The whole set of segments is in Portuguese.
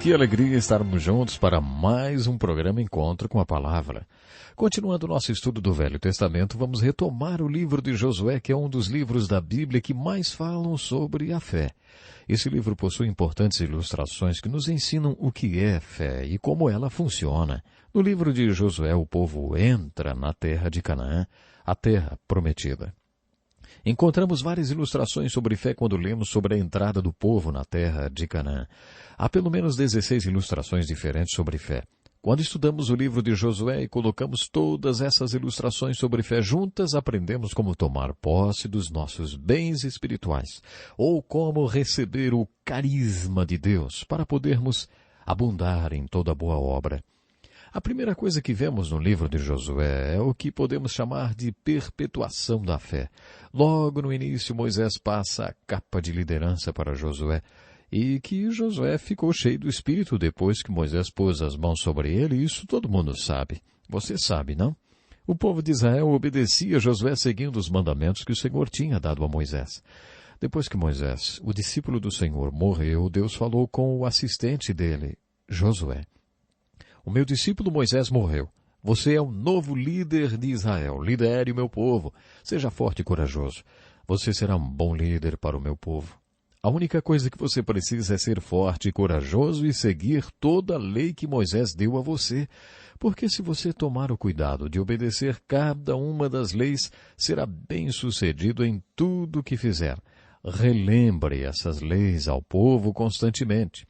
Que alegria estarmos juntos para mais um programa Encontro com a Palavra. Continuando nosso estudo do Velho Testamento, vamos retomar o livro de Josué, que é um dos livros da Bíblia que mais falam sobre a fé. Esse livro possui importantes ilustrações que nos ensinam o que é fé e como ela funciona. No livro de Josué, o povo entra na terra de Canaã, a terra prometida. Encontramos várias ilustrações sobre fé quando lemos sobre a entrada do povo na terra de Canaã. Há pelo menos 16 ilustrações diferentes sobre fé. Quando estudamos o livro de Josué e colocamos todas essas ilustrações sobre fé juntas, aprendemos como tomar posse dos nossos bens espirituais, ou como receber o carisma de Deus para podermos abundar em toda boa obra. A primeira coisa que vemos no livro de Josué é o que podemos chamar de perpetuação da fé. Logo no início, Moisés passa a capa de liderança para Josué, e que Josué ficou cheio do Espírito depois que Moisés pôs as mãos sobre ele, e isso todo mundo sabe. Você sabe, não? O povo de Israel obedecia a Josué seguindo os mandamentos que o Senhor tinha dado a Moisés. Depois que Moisés, o discípulo do Senhor, morreu, Deus falou com o assistente dele, Josué. O meu discípulo Moisés morreu. Você é o novo líder de Israel. Lidere o meu povo. Seja forte e corajoso. Você será um bom líder para o meu povo. A única coisa que você precisa é ser forte e corajoso e seguir toda a lei que Moisés deu a você. Porque se você tomar o cuidado de obedecer cada uma das leis, será bem-sucedido em tudo que fizer. Relembre essas leis ao povo constantemente.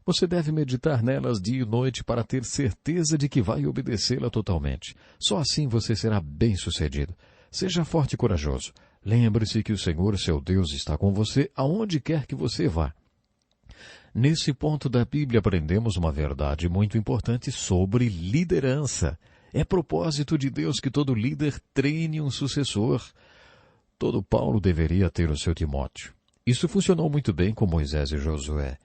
Você deve meditar nelas dia e noite para ter certeza de que vai obedecê-la totalmente. Só assim você será bem-sucedido. Seja forte e corajoso. Lembre-se que o Senhor, seu Deus, está com você aonde quer que você vá. Nesse ponto da Bíblia aprendemos uma verdade muito importante sobre liderança. É propósito de Deus que todo líder treine um sucessor. Todo Paulo deveria ter o seu Timóteo. Isso funcionou muito bem com Moisés e Josué.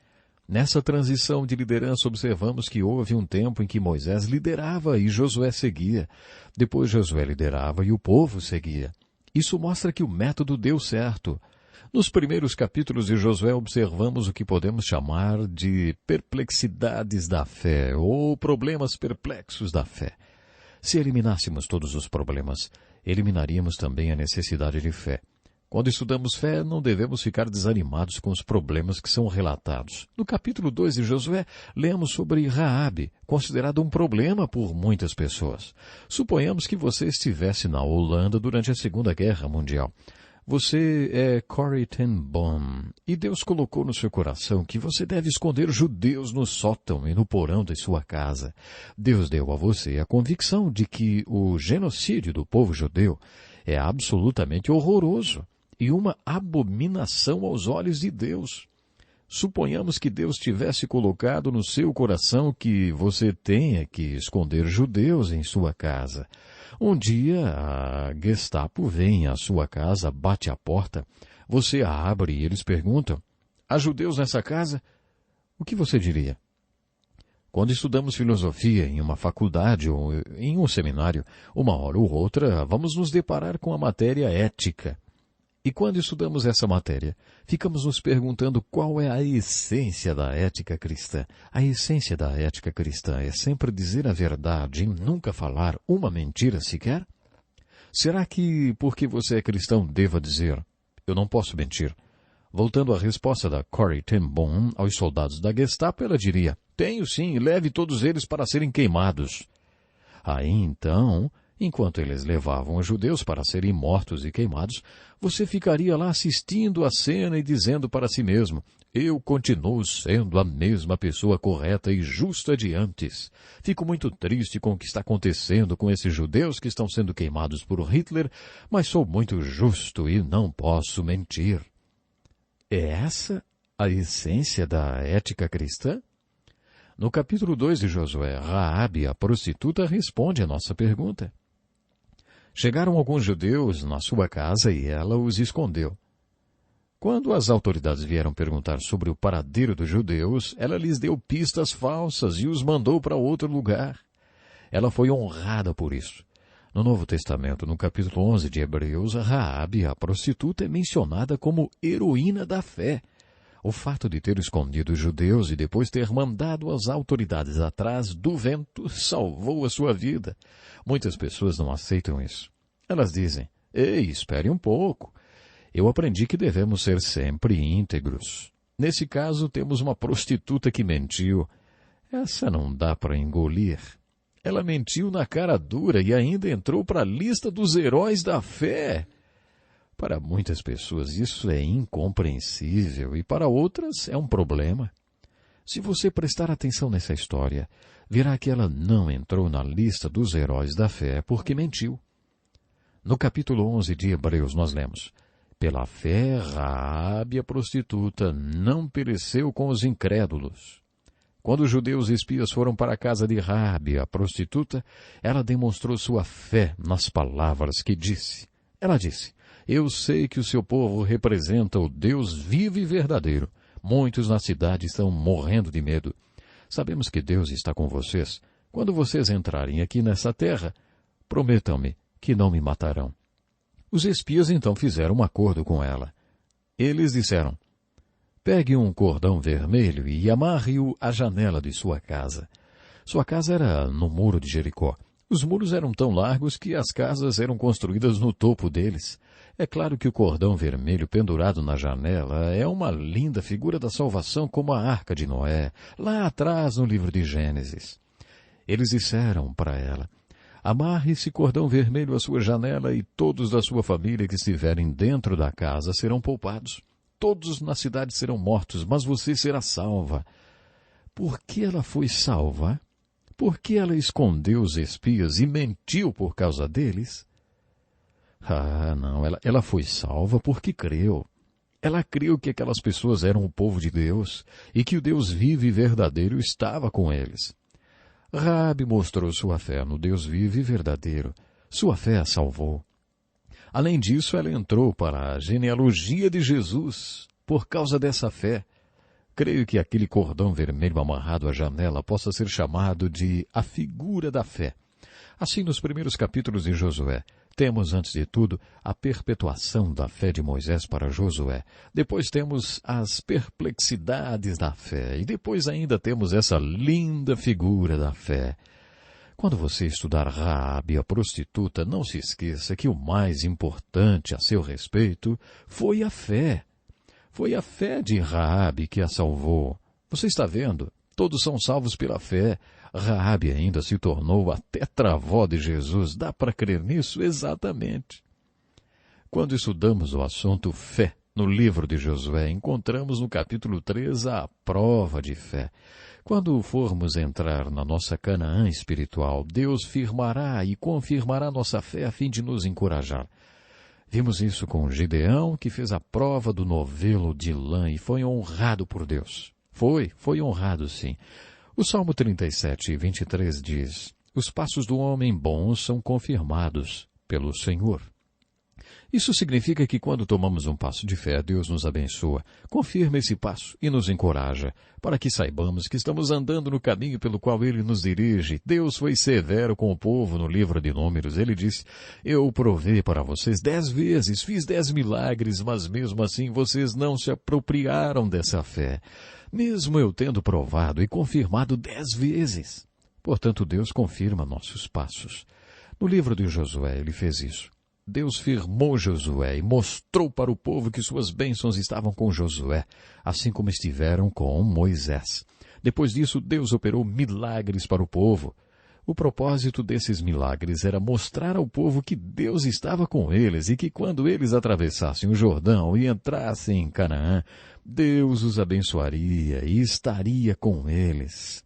Nessa transição de liderança, observamos que houve um tempo em que Moisés liderava e Josué seguia. Depois Josué liderava e o povo seguia. Isso mostra que o método deu certo. Nos primeiros capítulos de Josué observamos o que podemos chamar de perplexidades da fé ou problemas perplexos da fé. Se eliminássemos todos os problemas, eliminaríamos também a necessidade de fé. Quando estudamos fé, não devemos ficar desanimados com os problemas que são relatados. No capítulo 2 de Josué, lemos sobre Raabe, considerado um problema por muitas pessoas. Suponhamos que você estivesse na Holanda durante a Segunda Guerra Mundial. Você é Corrie ten Boom, e Deus colocou no seu coração que você deve esconder judeus no sótão e no porão de sua casa. Deus deu a você a convicção de que o genocídio do povo judeu é absolutamente horroroso e uma abominação aos olhos de Deus. Suponhamos que Deus tivesse colocado no seu coração que você tenha que esconder judeus em sua casa. Um dia a Gestapo vem à sua casa, bate à porta, você a abre e eles perguntam, há judeus nessa casa? O que você diria? Quando estudamos filosofia em uma faculdade ou em um seminário, uma hora ou outra, vamos nos deparar com a matéria ética. E quando estudamos essa matéria, ficamos nos perguntando qual é a essência da ética cristã. A essência da ética cristã é sempre dizer a verdade e nunca falar uma mentira sequer? Será que, porque você é cristão, deva dizer, eu não posso mentir? Voltando à resposta da Corrie ten Boom aos soldados da Gestapo, ela diria, tenho sim, leve todos eles para serem queimados. Aí então, enquanto eles levavam os judeus para serem mortos e queimados, você ficaria lá assistindo a cena e dizendo para si mesmo, eu continuo sendo a mesma pessoa correta e justa de antes. Fico muito triste com o que está acontecendo com esses judeus que estão sendo queimados por Hitler, mas sou muito justo e não posso mentir. É essa a essência da ética cristã? No capítulo 2 de Josué, Raabe, a prostituta, responde a nossa pergunta. Chegaram alguns judeus na sua casa e ela os escondeu. Quando as autoridades vieram perguntar sobre o paradeiro dos judeus, ela lhes deu pistas falsas e os mandou para outro lugar. Ela foi honrada por isso. No Novo Testamento, no capítulo 11 de Hebreus, Raabe, a prostituta, é mencionada como heroína da fé. O fato de ter escondido os judeus e depois ter mandado as autoridades atrás do vento salvou a sua vida. Muitas pessoas não aceitam isso. Elas dizem, ei, espere um pouco. Eu aprendi que devemos ser sempre íntegros. Nesse caso, temos uma prostituta que mentiu. Essa não dá para engolir. Ela mentiu na cara dura e ainda entrou para a lista dos heróis da fé. Para muitas pessoas isso é incompreensível e para outras é um problema. Se você prestar atenção nessa história, verá que ela não entrou na lista dos heróis da fé porque mentiu. No capítulo 11 de Hebreus nós lemos, pela fé, Raabe, a prostituta, não pereceu com os incrédulos. Quando os judeus espias foram para a casa de Raabe, a prostituta, ela demonstrou sua fé nas palavras que disse. Ela disse, eu sei que o seu povo representa o Deus vivo e verdadeiro. Muitos na cidade estão morrendo de medo. Sabemos que Deus está com vocês. Quando vocês entrarem aqui nessa terra, prometam-me que não me matarão. Os espias então fizeram um acordo com ela. Eles disseram, pegue um cordão vermelho e amarre-o à janela de sua casa. Sua casa era no muro de Jericó. Os muros eram tão largos que as casas eram construídas no topo deles. É claro que o cordão vermelho pendurado na janela é uma linda figura da salvação como a Arca de Noé, lá atrás no livro de Gênesis. Eles disseram para ela, amarre esse cordão vermelho à sua janela e todos da sua família que estiverem dentro da casa serão poupados. Todos na cidade serão mortos, mas você será salva. Por que ela foi salva? Por que ela escondeu os espias e mentiu por causa deles? Ah, não, ela foi salva porque creu. Ela creu que aquelas pessoas eram o povo de Deus e que o Deus vivo e verdadeiro estava com eles. Raabe mostrou sua fé no Deus vivo e verdadeiro. Sua fé a salvou. Além disso, ela entrou para a genealogia de Jesus por causa dessa fé. Creio que aquele cordão vermelho amarrado à janela possa ser chamado de a figura da fé. Assim, nos primeiros capítulos de Josué, temos, antes de tudo, a perpetuação da fé de Moisés para Josué. Depois temos as perplexidades da fé. E depois ainda temos essa linda figura da fé. Quando você estudar Raabe, a prostituta, não se esqueça que o mais importante a seu respeito foi a fé. Foi a fé de Raabe que a salvou. Você está vendo? Todos são salvos pela fé. Raabe ainda se tornou a tetravó de Jesus. Dá para crer nisso? Exatamente. Quando estudamos o assunto fé no livro de Josué, encontramos no capítulo 3 a prova de fé. Quando formos entrar na nossa Canaã espiritual, Deus firmará e confirmará nossa fé a fim de nos encorajar. Vimos isso com Gideão, que fez a prova do novelo de lã e foi honrado por Deus. Foi honrado, sim. O Salmo 37, 23 diz, os passos do homem bom são confirmados pelo Senhor. Isso significa que quando tomamos um passo de fé, Deus nos abençoa, confirma esse passo e nos encoraja, para que saibamos que estamos andando no caminho pelo qual Ele nos dirige. Deus foi severo com o povo no livro de Números. Ele disse, eu provei para vocês 10 vezes, fiz 10 milagres, mas mesmo assim vocês não se apropriaram dessa fé. Mesmo eu tendo provado e confirmado 10 vezes. Portanto, Deus confirma nossos passos. No livro de Josué, ele fez isso. Deus firmou Josué e mostrou para o povo que suas bênçãos estavam com Josué, assim como estiveram com Moisés. Depois disso, Deus operou milagres para o povo. O propósito desses milagres era mostrar ao povo que Deus estava com eles e que quando eles atravessassem o Jordão e entrassem em Canaã, Deus os abençoaria e estaria com eles.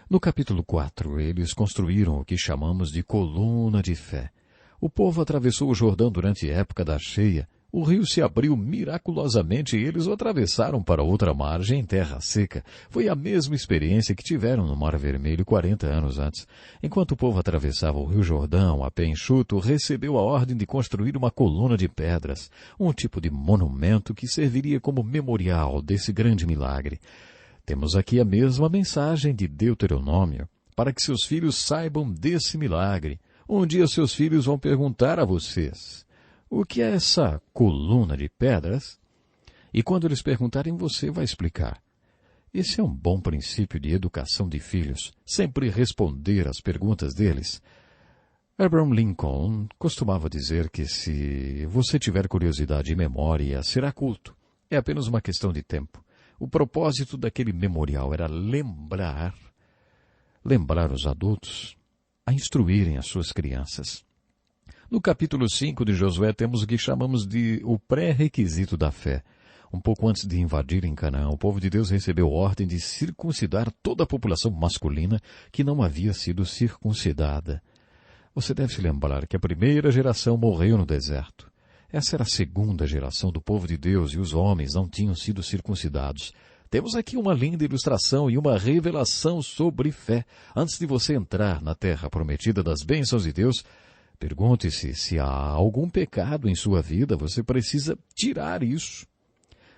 No capítulo 4, eles construíram o que chamamos de coluna de fé. O povo atravessou o Jordão durante a época da cheia. O rio se abriu miraculosamente e eles o atravessaram para outra margem em terra seca. Foi a mesma experiência que tiveram no Mar Vermelho 40 anos antes. Enquanto o povo atravessava o rio Jordão a pé enxuto, recebeu a ordem de construir uma coluna de pedras, um tipo de monumento que serviria como memorial desse grande milagre. Temos aqui a mesma mensagem de Deuteronômio, para que seus filhos saibam desse milagre. Um dia seus filhos vão perguntar a vocês, o que é essa coluna de pedras? E quando eles perguntarem, você vai explicar. Esse é um bom princípio de educação de filhos, sempre responder às perguntas deles. Abraham Lincoln costumava dizer que se você tiver curiosidade e memória, será culto. É apenas uma questão de tempo. O propósito daquele memorial era lembrar os adultos a instruírem as suas crianças. No capítulo 5 de Josué temos o que chamamos de o pré-requisito da fé. Um pouco antes de invadirem Canaã, o povo de Deus recebeu ordem de circuncidar toda a população masculina que não havia sido circuncidada. Você deve se lembrar que a primeira geração morreu no deserto. Essa era a segunda geração do povo de Deus e os homens não tinham sido circuncidados. Temos aqui uma linda ilustração e uma revelação sobre fé. Antes de você entrar na terra prometida das bênçãos de Deus, pergunte-se se há algum pecado em sua vida, você precisa tirar isso.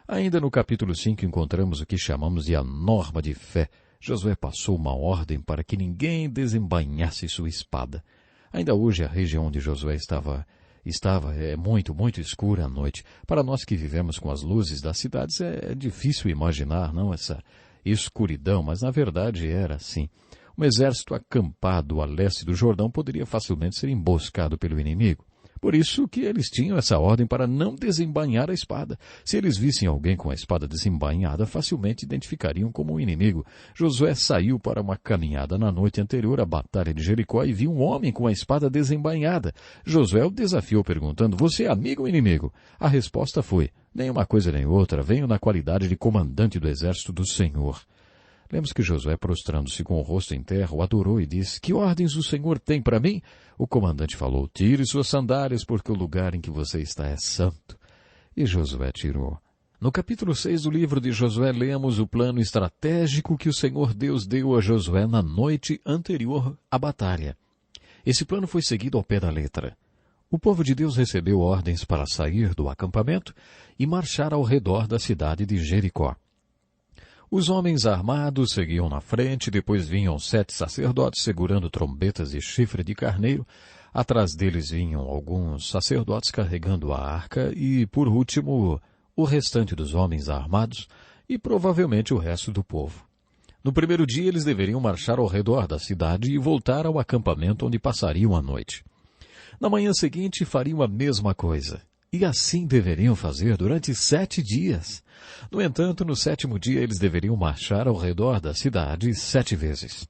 Ainda no capítulo 5 encontramos o que chamamos de a norma de fé. Josué passou uma ordem para que ninguém desembainhasse sua espada. Ainda hoje a região onde Josué estava muito escura à noite. Para nós que vivemos com as luzes das cidades é difícil imaginar, não, essa escuridão, mas na verdade era assim. Um exército acampado a leste do Jordão poderia facilmente ser emboscado pelo inimigo. Por isso que eles tinham essa ordem para não desembainhar a espada. Se eles vissem alguém com a espada desembainhada, facilmente identificariam como um inimigo. Josué saiu para uma caminhada na noite anterior à batalha de Jericó e viu um homem com a espada desembainhada. Josué o desafiou perguntando, você é amigo ou inimigo? A resposta foi, nem uma coisa nem outra, venho na qualidade de comandante do exército do Senhor. Lemos que Josué, prostrando-se com o rosto em terra, o adorou e disse, que ordens o Senhor tem para mim? O comandante falou, tire suas sandálias, porque o lugar em que você está é santo. E Josué tirou. No capítulo 6 do livro de Josué, lemos o plano estratégico que o Senhor Deus deu a Josué na noite anterior à batalha. Esse plano foi seguido ao pé da letra. O povo de Deus recebeu ordens para sair do acampamento e marchar ao redor da cidade de Jericó. Os homens armados seguiam na frente, depois vinham 7 sacerdotes segurando trombetas e chifre de carneiro. Atrás deles vinham alguns sacerdotes carregando a arca e, por último, o restante dos homens armados e provavelmente o resto do povo. No primeiro dia eles deveriam marchar ao redor da cidade e voltar ao acampamento onde passariam a noite. Na manhã seguinte fariam a mesma coisa. E assim deveriam fazer durante 7 dias. No entanto, no 7º dia eles deveriam marchar ao redor da cidade 7 vezes.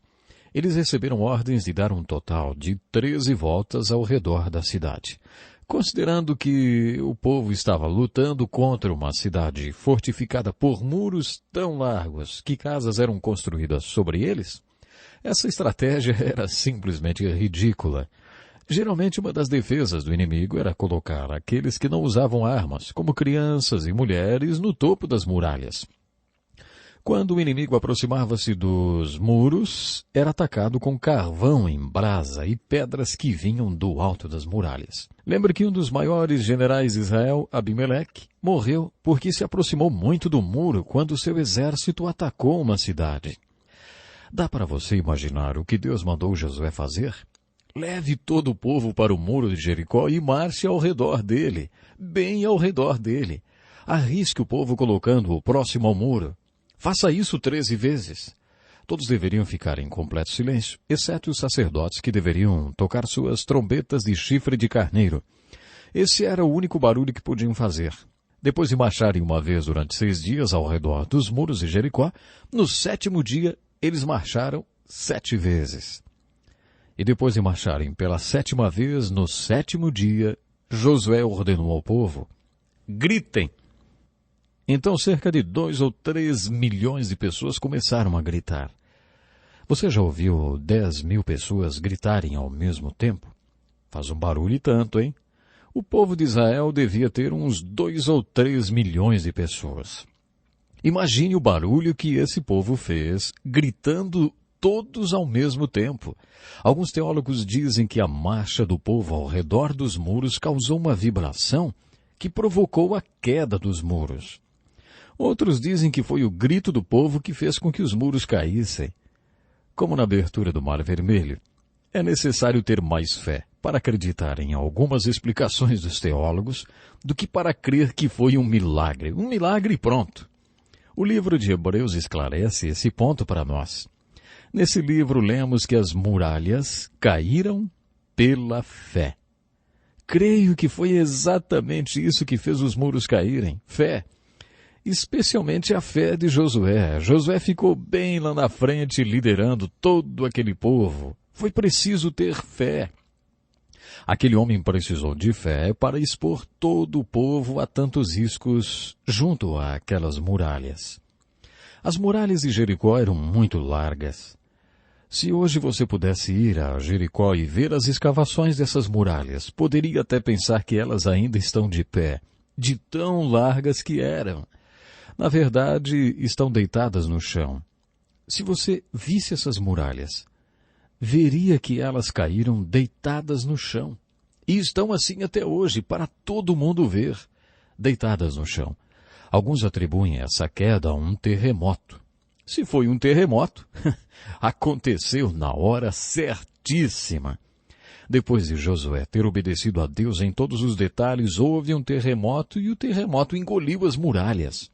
Eles receberam ordens de dar um total de 13 voltas ao redor da cidade. Considerando que o povo estava lutando contra uma cidade fortificada por muros tão largos que casas eram construídas sobre eles, essa estratégia era simplesmente ridícula. Geralmente uma das defesas do inimigo era colocar aqueles que não usavam armas, como crianças e mulheres, no topo das muralhas. Quando o inimigo aproximava-se dos muros, era atacado com carvão em brasa e pedras que vinham do alto das muralhas. Lembra que um dos maiores generais de Israel, Abimeleque, morreu porque se aproximou muito do muro quando seu exército atacou uma cidade. Dá para você imaginar o que Deus mandou Josué fazer? Leve todo o povo para o muro de Jericó e marche ao redor dele, bem ao redor dele. Arrisque o povo colocando-o próximo ao muro. Faça isso 13 vezes. Todos deveriam ficar em completo silêncio, exceto os sacerdotes que deveriam tocar suas trombetas de chifre de carneiro. Esse era o único barulho que podiam fazer. Depois de marcharem uma vez durante 6 dias ao redor dos muros de Jericó, no 7º dia eles marcharam 7 vezes. E depois de marcharem pela 7ª vez, no 7º dia, Josué ordenou ao povo, gritem! Então cerca de 2 ou 3 milhões de pessoas começaram a gritar. Você já ouviu 10.000 pessoas gritarem ao mesmo tempo? Faz um barulho e tanto, hein? O povo de Israel devia ter uns 2 ou 3 milhões de pessoas. Imagine o barulho que esse povo fez, gritando todos ao mesmo tempo. Alguns teólogos dizem que a marcha do povo ao redor dos muros causou uma vibração que provocou a queda dos muros. Outros dizem que foi o grito do povo que fez com que os muros caíssem. Como na abertura do Mar Vermelho, É necessário ter mais fé para acreditar em algumas explicações dos teólogos do que para crer que foi um milagre. Um milagre e pronto. O livro de Hebreus esclarece esse ponto para nós. Nesse livro lemos que as muralhas caíram pela fé. Creio que foi exatamente isso que fez os muros caírem. Fé. Especialmente a fé de Josué. Josué ficou bem lá na frente, liderando todo aquele povo. Foi preciso ter fé. Aquele homem precisou de fé para expor todo o povo a tantos riscos junto àquelas muralhas. As muralhas de Jericó eram muito largas. Se hoje você pudesse ir a Jericó e ver as escavações dessas muralhas, poderia até pensar que elas ainda estão de pé, de tão largas que eram. Na verdade, estão deitadas no chão. Se você visse essas muralhas, veria que elas caíram deitadas no chão. E estão assim até hoje, para todo mundo ver, deitadas no chão. Alguns atribuem essa queda a um terremoto. Se foi um terremoto, aconteceu na hora certíssima. Depois de Josué ter obedecido a Deus em todos os detalhes, houve um terremoto e o terremoto engoliu as muralhas.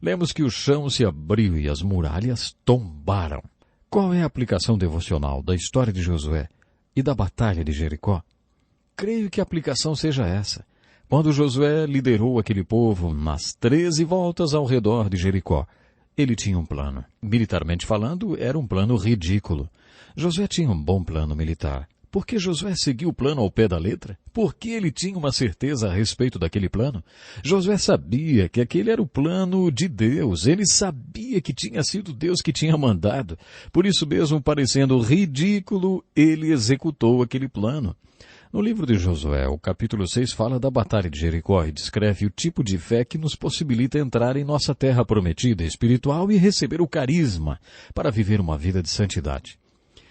Lemos que o chão se abriu e as muralhas tombaram. Qual é a aplicação devocional da história de Josué e da batalha de Jericó? Creio que a aplicação seja essa. Quando Josué liderou aquele povo nas 13 voltas ao redor de Jericó, ele tinha um plano. Militarmente falando, era um plano ridículo. Josué tinha um bom plano militar. Por que Josué seguiu o plano ao pé da letra? Porque ele tinha uma certeza a respeito daquele plano. Josué sabia que aquele era o plano de Deus. Ele sabia que tinha sido Deus que tinha mandado. Por isso mesmo, parecendo ridículo, ele executou aquele plano. No livro de Josué, o capítulo 6 fala da batalha de Jericó e descreve o tipo de fé que nos possibilita entrar em nossa terra prometida espiritual e receber o carisma para viver uma vida de santidade.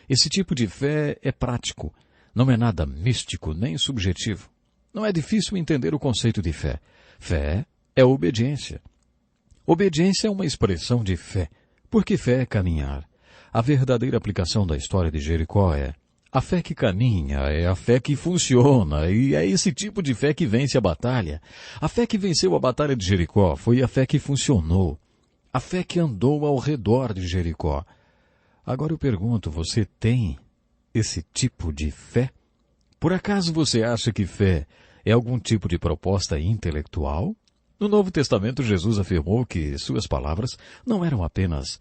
Esse tipo de fé é prático, não é nada místico nem subjetivo. Não é difícil entender o conceito de fé. Fé é obediência. Obediência é uma expressão de fé, porque fé é caminhar. A verdadeira aplicação da história de Jericó é: a fé que caminha é a fé que funciona, e é esse tipo de fé que vence a batalha. A fé que venceu a batalha de Jericó foi a fé que funcionou. A fé que andou ao redor de Jericó. Agora eu pergunto, você tem esse tipo de fé? Por acaso você acha que fé é algum tipo de proposta intelectual? No Novo Testamento, Jesus afirmou que suas palavras não eram apenas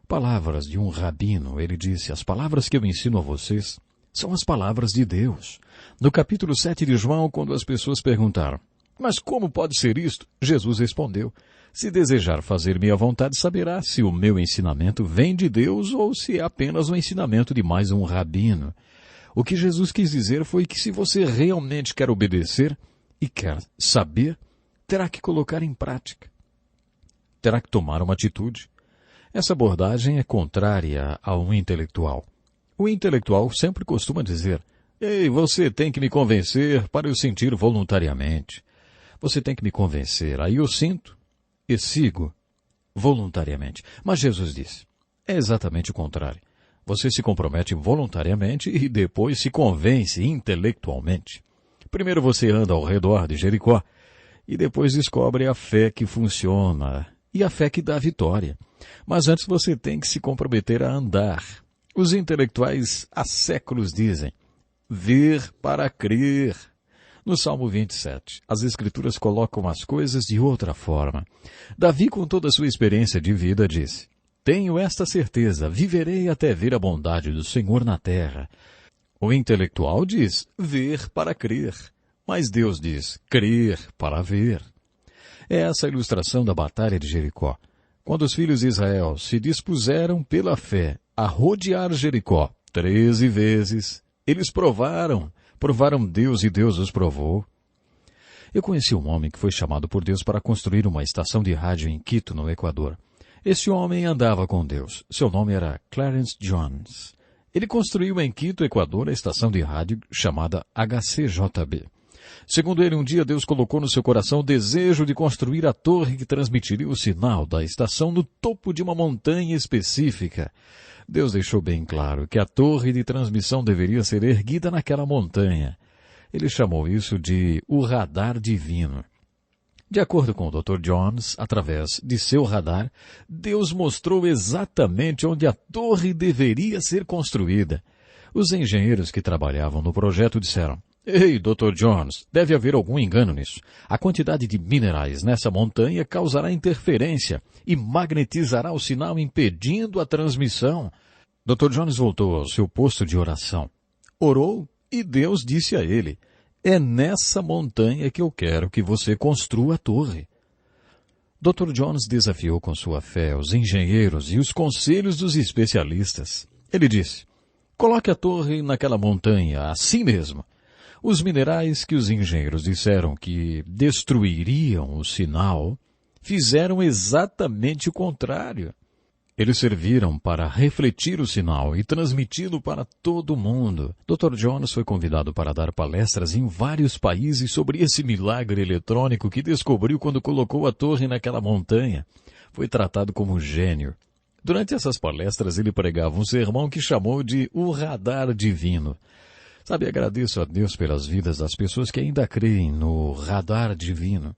palavras de um rabino. Ele disse: as palavras que eu ensino a vocês são as palavras de Deus. No capítulo 7 de João, quando as pessoas perguntaram: mas como pode ser isto? Jesus respondeu: se desejar fazer minha vontade, saberá se o meu ensinamento vem de Deus ou se é apenas o ensinamento de mais um rabino. O que Jesus quis dizer foi que se você realmente quer obedecer e quer saber, terá que colocar em prática. Terá que tomar uma atitude. Essa abordagem é contrária ao intelectual. O intelectual sempre costuma dizer: ei, você tem que me convencer para eu sentir voluntariamente. Você tem que me convencer, aí eu sinto e sigo voluntariamente. Mas Jesus disse: é exatamente o contrário. Você se compromete voluntariamente e depois se convence intelectualmente. Primeiro você anda ao redor de Jericó e depois descobre a fé que funciona e a fé que dá vitória. Mas antes você tem que se comprometer a andar. Os intelectuais há séculos dizem: ver para crer. No Salmo 27, as Escrituras colocam as coisas de outra forma. Davi, com toda a sua experiência de vida, disse: tenho esta certeza, viverei até ver a bondade do Senhor na terra. O intelectual diz: ver para crer. Mas Deus diz: crer para ver. É essa a ilustração da batalha de Jericó. Quando os filhos de Israel se dispuseram pela fé a rodear Jericó 13 vezes, eles provaram Deus e Deus os provou. Eu conheci um homem que foi chamado por Deus para construir uma estação de rádio em Quito, no Equador. Esse homem andava com Deus. Seu nome era Clarence Jones. Ele construiu em Quito, Equador, a estação de rádio chamada HCJB. Segundo ele, um dia Deus colocou no seu coração o desejo de construir a torre que transmitiria o sinal da estação no topo de uma montanha específica. Deus deixou bem claro que a torre de transmissão deveria ser erguida naquela montanha. Ele chamou isso de o radar divino. De acordo com o Dr. Jones, através de seu radar, Deus mostrou exatamente onde a torre deveria ser construída. Os engenheiros que trabalhavam no projeto disseram: "Ei, Dr. Jones, deve haver algum engano nisso. A quantidade de minerais nessa montanha causará interferência e magnetizará o sinal, impedindo a transmissão." Dr. Jones voltou ao seu posto de oração. Orou e Deus disse a ele: "É nessa montanha que eu quero que você construa a torre." Dr. Jones desafiou com sua fé os engenheiros e os conselhos dos especialistas. Ele disse: "Coloque a torre naquela montanha, assim mesmo." Os minerais que os engenheiros disseram que destruiriam o sinal fizeram exatamente o contrário. Eles serviram para refletir o sinal e transmiti-lo para todo o mundo. Dr. Jones foi convidado para dar palestras em vários países sobre esse milagre eletrônico que descobriu quando colocou a torre naquela montanha. Foi tratado como gênio. Durante essas palestras ele pregava um sermão que chamou de o radar divino. Sabe, agradeço a Deus pelas vidas das pessoas que ainda creem no radar divino.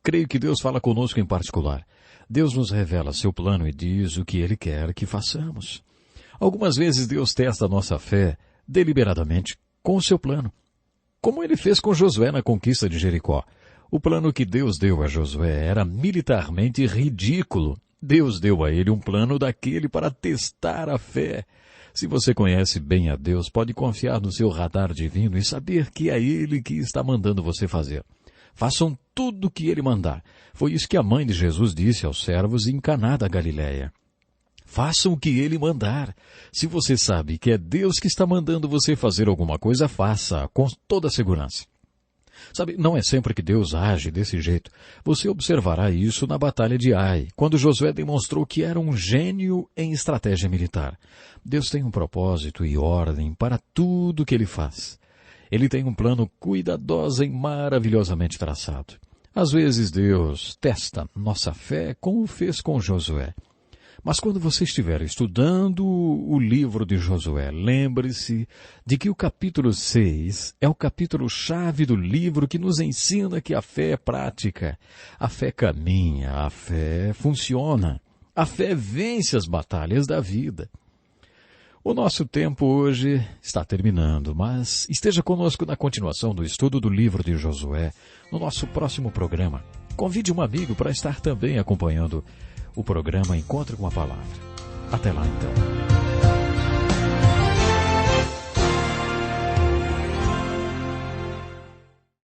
Creio que Deus fala conosco em particular. Deus nos revela seu plano e diz o que Ele quer que façamos. Algumas vezes Deus testa a nossa fé deliberadamente com o seu plano, como Ele fez com Josué na conquista de Jericó. O plano que Deus deu a Josué era militarmente ridículo. Deus deu a ele um plano daquele para testar a fé. Se você conhece bem a Deus, pode confiar no seu radar divino e saber que é Ele que está mandando você fazer. Façam tudo o que Ele mandar. Foi isso que a mãe de Jesus disse aos servos em Caná da Galileia. Façam o que Ele mandar. Se você sabe que é Deus que está mandando você fazer alguma coisa, faça com toda a segurança. Sabe, não é sempre que Deus age desse jeito. Você observará isso na Batalha de Ai, quando Josué demonstrou que era um gênio em estratégia militar. Deus tem um propósito e ordem para tudo que Ele faz. Ele tem um plano cuidadoso e maravilhosamente traçado. Às vezes Deus testa nossa fé como fez com Josué. Mas quando você estiver estudando o livro de Josué, lembre-se de que o capítulo 6 é o capítulo-chave do livro que nos ensina que a fé é prática. A fé caminha, a fé funciona. A fé vence as batalhas da vida. O nosso tempo hoje está terminando, mas esteja conosco na continuação do estudo do livro de Josué, no nosso próximo programa. Convide um amigo para estar também acompanhando o programa Encontro com a Palavra. Até lá, então.